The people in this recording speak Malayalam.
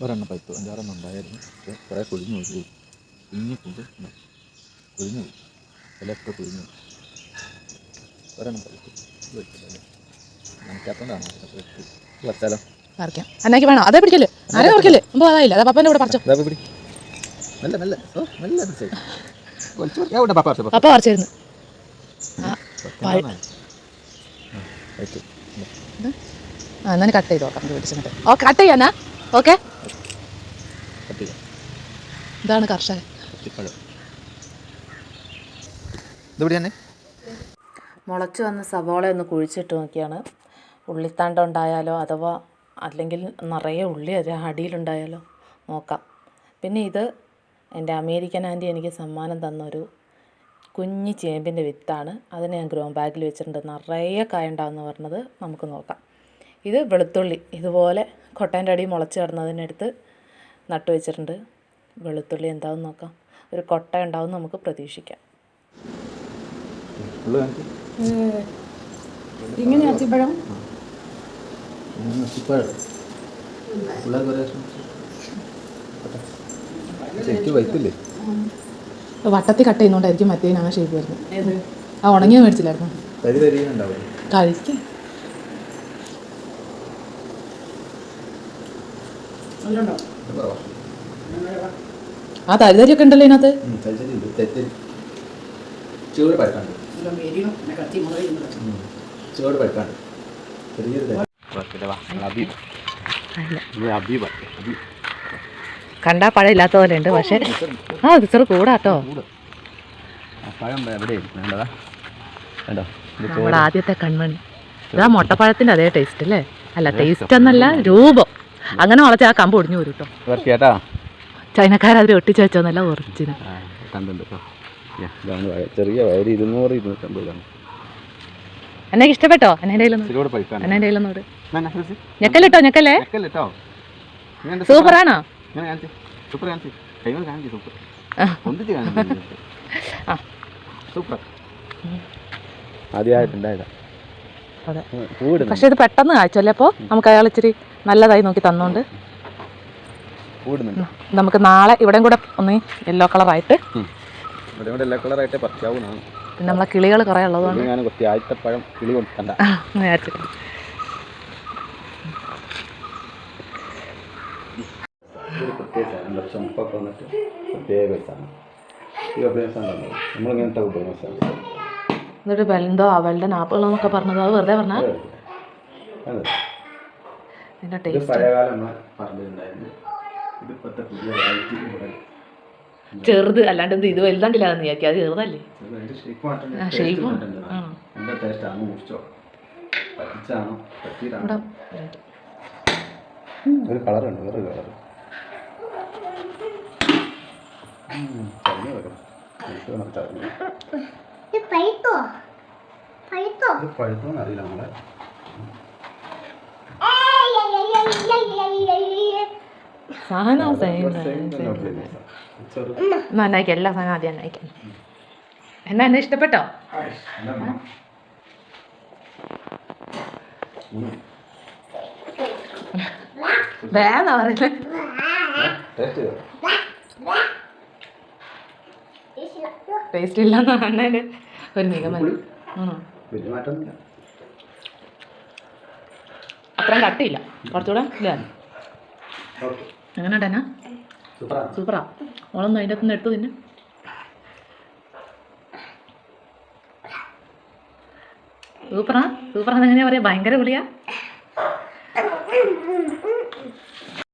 ഒരെണ്ണം പൈപ്പ് 5-6 ഉണ്ടായിരുന്നു. പക്ഷേ കുറേ കുഴിഞ്ഞു പോയി. കുഞ്ഞിക്കൊണ്ട് കുഴിഞ്ഞു പോയി. ഇലയൊക്കെ കുഴിഞ്ഞു പോയി. ഒരെണ്ണം പൈപ്പ് വെച്ചിട്ടല്ലേ നനയ്ക്കാത്തതുകൊണ്ടാണ് വെച്ചാലോ പറിക്കാം. അന്നേക്ക് വേണോ? അതേ പിടിക്കല്ലേ, ആരെ പറിക്കല്ലേ, മുമ്പ് അതായില്ല. അതാ പപ്പൻ്റെ കൂടെ പറിച്ചോ. പിടി മെല്ലെ മെല്ലെ മെല്ലെ പപ്പ പറിച്ചിരുന്നു. എന്നാ കട്ട് ചെയ്ത് നോക്കാം പിടിച്ചിട്ട്. ഓ കട്ട് ചെയ്യാനാ? ഓക്കെ. ഇതാണ് കർഷകൻ. മുളച്ചു വന്ന സവാള ഒന്ന് കുഴിച്ചിട്ട് നോക്കിയാണ്. ഉള്ളിത്തണ്ട ഉണ്ടായാലോ അഥവാ അല്ലെങ്കിൽ നിറയെ ഉള്ളി അടിയിലുണ്ടായാലോ നോക്കാം. പിന്നെ ഇത് എൻ്റെ അമേരിക്കൻ ആൻറ്റി എനിക്ക് സമ്മാനം തന്നൊരു കുഞ്ഞി ചേമ്പിൻ്റെ വിത്താണ്. അതിനെ ഞാൻ ഗ്രോ ബാഗിൽ വെച്ചിട്ടുണ്ട്. നിറയെ കായ ഉണ്ടാകുമെന്ന് പറഞ്ഞത്. നമുക്ക് നോക്കാം. ഇത് വെളുത്തുള്ളി ഇതുപോലെ കൊട്ടേൻ്റെ അടി മുളച്ച് കിടന്നതിനടുത്ത് നട്ടു വെച്ചിട്ടുണ്ട്. വെളുത്തുള്ളി എന്താവും നോക്കാം. ഒരു കൊട്ട ഉണ്ടാവും നമുക്ക് പ്രതീക്ഷിക്കാം. ഇങ്ങനെ അത്തിപ്പഴം വട്ടത്തിൽ കട്ട് ചെയ്യുന്നോണ്ടായിരിക്കും മറ്റേതിന് ആ ഷേപ്പ് വരുന്നത്. ആ ഉണങ്ങിയ മേടിച്ചില്ലായിരുന്നു കഴിക്കാം. ആ തരിതരിയൊക്കെ ഉണ്ടല്ലോ ഇതിനകത്ത്. കണ്ടാ പഴം ഇല്ലാത്ത പോലെ ഉണ്ട്, പക്ഷെ ആ ചെറു കൂടാട്ടോ. നമ്മുടെ ആദ്യത്തെ കൺമണി ഇതാ. മുട്ടപ്പഴത്തിന്റെ അതേ ടേസ്റ്റ് അല്ലേ? അല്ല, ടേസ്റ്റ് എന്നല്ല, രൂപം. അങ്ങനെ വളച്ച ആ കമ്പ് ഒടിഞ്ഞു വരും കേട്ടോ. ചൈനക്കാരതിൽ ഒട്ടിച്ച് വെച്ചോന്നല്ല, ഒറിജിനൽ. എന്നെ ഇഷ്ടപ്പെട്ടോ? എന്നോട് ഞെക്കല്ലിട്ടോ, ഞെക്കല്ലേ. സൂപ്പറാണോ? അതെ, പക്ഷെ ഇത് പെട്ടെന്ന് കാഴ്ചല്ലേ. അപ്പോൾ നമുക്ക് അയാൾ ഇച്ചിരി നല്ലതായി നോക്കി തന്നോണ്ട് നമുക്ക് നാളെ ഇവിടെയും കൂടെ ഒന്ന് യെല്ലോ കളറായിട്ട്, പിന്നെ നമ്മളെ കിളികൾ കുറേ ഉള്ളതുകൊണ്ട് എന്നിട്ട് ബെൽന്തോ അവളുടെ ആപ്പിളോ എന്നൊക്കെ പറഞ്ഞത് അത് വെറുതെ പറഞ്ഞാൽ ഇതിൻ്റെ ടേസ്റ്റ്. ചെറുത് അല്ലാണ്ട് എന്ത് ഇത് വലുതാണ്ടില്ല എന്ന് വിചാരിക്കുക. അത് ചെറുതല്ലേ, ഷേപ്പ് ഒരു കളറുണ്ട്, വേറൊരു കളർ. പഴുത്തോന്നറിയില്ല നമ്മളെ. സാധനം നന്നായിക്കാം. എല്ലാ സാധനം ആദ്യം നന്നായിക്കാം. എന്നെ ഇഷ്ടപ്പെട്ടോ? വേന്നാ പറയുന്നത്. ടേസ്റ്റ് ഇല്ലെന്ന് അണ്ണേൻ്റെ ഒരു നിഗമനം. അത്രയും കട്ടിയില്ല, കുറച്ചുകൂടെ ഇല്ല. എങ്ങനെ ഉണ്ടെന്നാ? സൂപ്പറാ. ഓളൊന്നും അതിൻ്റെ അകത്തുനിന്ന് എടുത്തു തിന്നെ. സൂപ്പറാന്ന് എങ്ങനെയാ പറയാ? ഭയങ്കര പൊളിയാ.